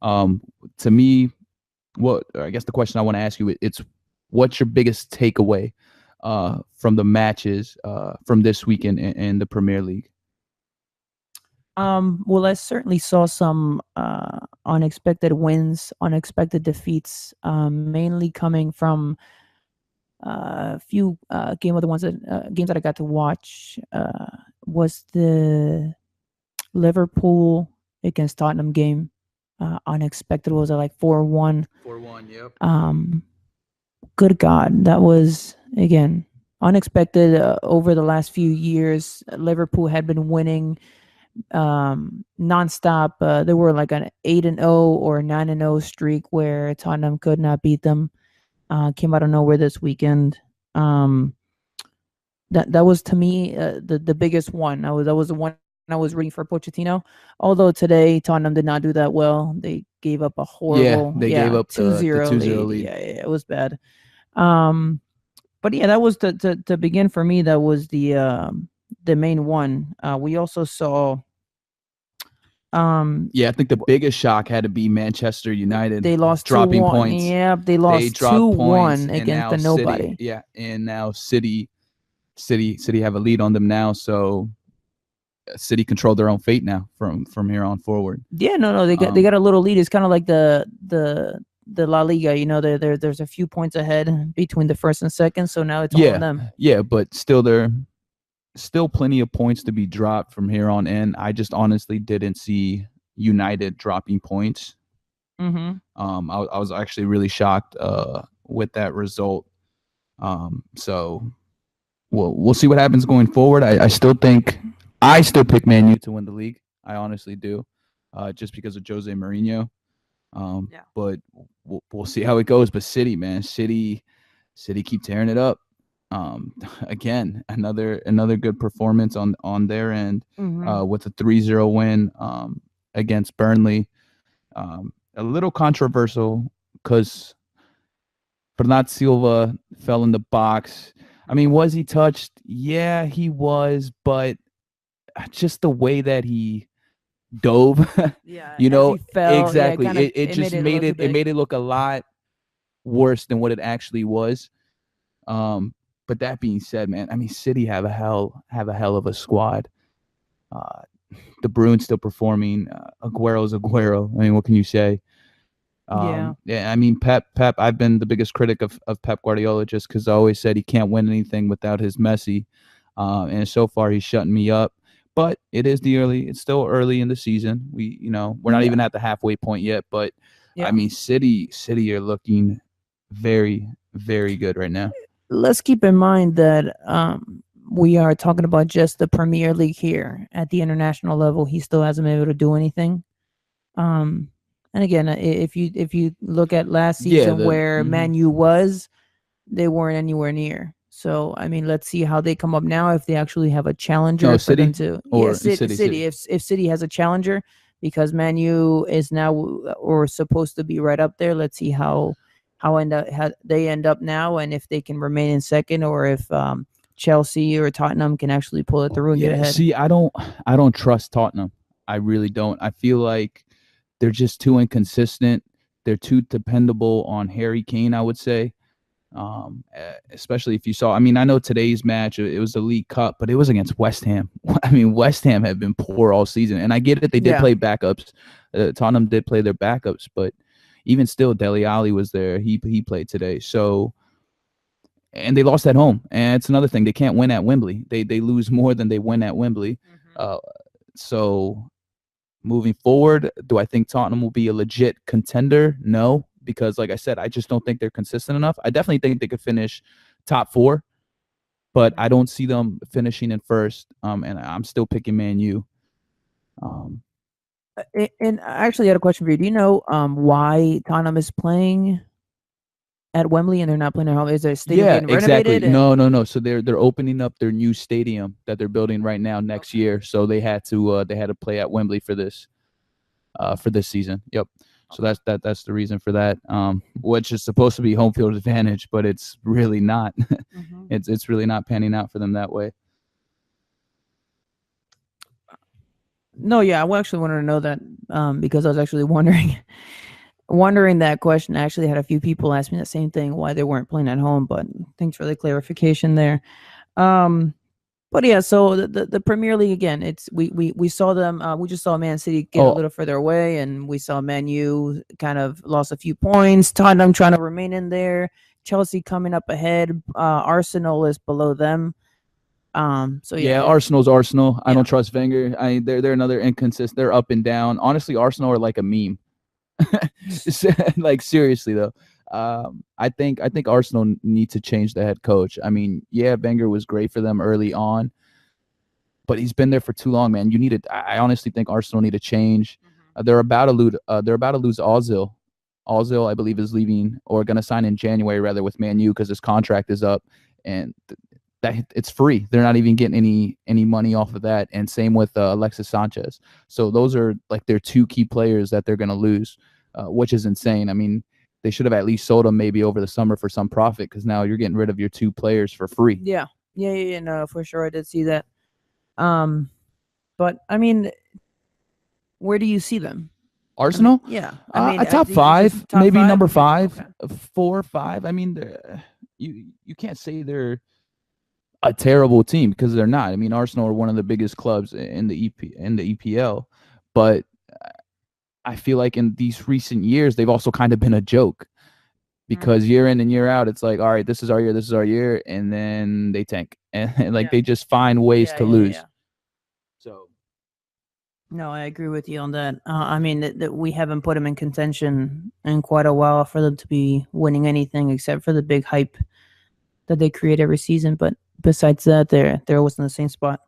To me, I guess the question I want to ask you, it's what's your biggest takeaway from the matches from this weekend in the Premier League? Well, I certainly saw some unexpected wins, unexpected defeats, mainly coming from a few games that I got to watch. Was the Liverpool against Tottenham game unexpected? Was it like 4-1? 4-1, yep. Um, Good God, that was again unexpected. Over the last few years, Liverpool had been winning nonstop. They were like an 8-0 or 9-0 streak where Tottenham could not beat them. Came out of nowhere this weekend. Um, that was to me the biggest one. That was the one I was rooting for Pochettino. Although today Tottenham did not do that well. They gave up a Yeah, horrible, they gave up the 2-0 2-0 lead. lead. Yeah, it was bad. Um, but yeah, that was to begin for me. That was the main one. We also saw um Yeah, I think the biggest shock had to be Manchester United they lost two dropping one. points. Yeah, they They lost two dropped points, one and against now the City, nobody. yeah, and now City have a lead on them now. So City control their own fate now from here on forward. Yeah, no, they got a little lead. It's kind of like the La Liga. You know, there's a few points ahead between the first and second. So now it's all on Yeah, them. yeah, but still there still plenty of points to be dropped from here on in. I just honestly didn't see United dropping points. Mm-hmm. I was actually really shocked with that result. So we'll see what happens going forward. I still think I still pick Man U to win the league. I honestly do, just because of Jose Mourinho. But we'll see how it goes. But City, man, City keep tearing it up. Again, another good performance on their end Mm-hmm. with a 3-0 win against Burnley. A little controversial because Bernat Silva fell in the box. I mean, was he touched? Yeah, he was, but just the way that he dove, Yeah, you as know, he fell, yeah, exactly. It it made just it look it big. made it look a lot worse than what it actually was. Um, but that being said, man, I mean, City have a hell of a squad. Uh, De Bruyne's still performing. Aguero's Aguero. I mean, what can you say? Yeah. Yeah, I mean, Pep. I've been the biggest critic of Pep Guardiola just because I always said he can't win anything without his Messi, and so far he's shutting me up. But it's still early in the season. We're not Yeah. even at the halfway point yet. But I Yeah. mean, City are looking very, very good right now. Let's keep in mind that we are talking about just the Premier League here. At the international level, he still hasn't been able to do anything. Um, and again, if you look at last Yeah, season where Man U was, they weren't anywhere near. So I mean, let's see how they come up now. If they actually have a challenger no for them City to, yeah, or City. City. If City has a challenger, because Man U is now or supposed to be right up there. Let's see how they end up now, and if they can remain in second, or if Chelsea or Tottenham can actually pull it through and get Yeah, ahead. see, I don't trust Tottenham. I really don't. I feel like they're just too inconsistent. They're too dependable on Harry Kane, I would say. Especially if you saw, I mean, I know today's match, it was the League Cup, but it was against West Ham. I mean, West Ham have been poor all season, and I get it. They did Yeah. play backups. Tottenham did play their backups, but even still, Dele Alli was there. He played today. So, and they lost at home, and it's another thing. They can't win at Wembley. They lose more than they win at Wembley. Uh, so moving forward, do I think Tottenham will be a legit contender? No, because like I said, I just don't think they're consistent enough. I definitely think they could finish top four, but I don't see them finishing in first. And I'm still picking Man U. Um, And I actually had a question for you. Do you know why Tottenham is playing at Wembley and they're not playing at home? Is their stadium yeah, getting exactly. renovated? And No. So they're opening up their new stadium that they're building right now next okay, year. So they had to play at Wembley for this season. Yep. So okay. that's the reason for that. Which is supposed to be home field advantage, but it's really not. Hmm. It's really not panning out for them that way. No, yeah, I actually wanted to know that because I was actually wondering that question. I actually had a few people ask me the same thing, why they weren't playing at home. But thanks for the clarification there. Um, but yeah, so the Premier League again. It's we saw them. We just saw Man City get a Oh, little further away, and we saw Man U kind of lost a few points. Tottenham trying to remain in there. Chelsea coming up ahead. Arsenal is below them. So yeah, yeah, Arsenal's Arsenal. I yeah, don't trust Wenger. They're another inconsistent. They're up and down. Honestly, Arsenal are like a meme. Like seriously though, I think Arsenal need to change the head coach. I mean, yeah, Wenger was great for them early on, but he's been there for too long, man. You need to. I honestly think Arsenal need to change. They're about to lose. They're about to lose Ozil. Ozil, I believe, is leaving or going to sign in January rather with Man U because his contract is up, and that it's free. They're not even getting any money off of that. And same with Alexis Sanchez. So those are like their two key players that they're going to lose, which is insane. I mean, they should have at least sold them maybe over the summer for some profit because now you're getting rid of your two players for free. yeah, yeah. No, for sure, I did see that. Um, but I mean, where do you see them? I mean, Arsenal, yeah. I mean, a top it's just five, top maybe five. number Okay, five, okay. 4 or 5. I mean, you can't say they're a terrible team because they're not. I mean, Arsenal are one of the biggest clubs in the EPL, but I feel like in these recent years they've also kind of been a joke Mm, because year in and year out it's like, all right, this is our year, and then they tank and like yeah, they just find ways yeah, to yeah, yeah. lose. So No, I agree with you on that. I mean, that we haven't put them in contention in quite a while for them to be winning anything except for the big hype that they create every season. But besides that, they're always in the same spot.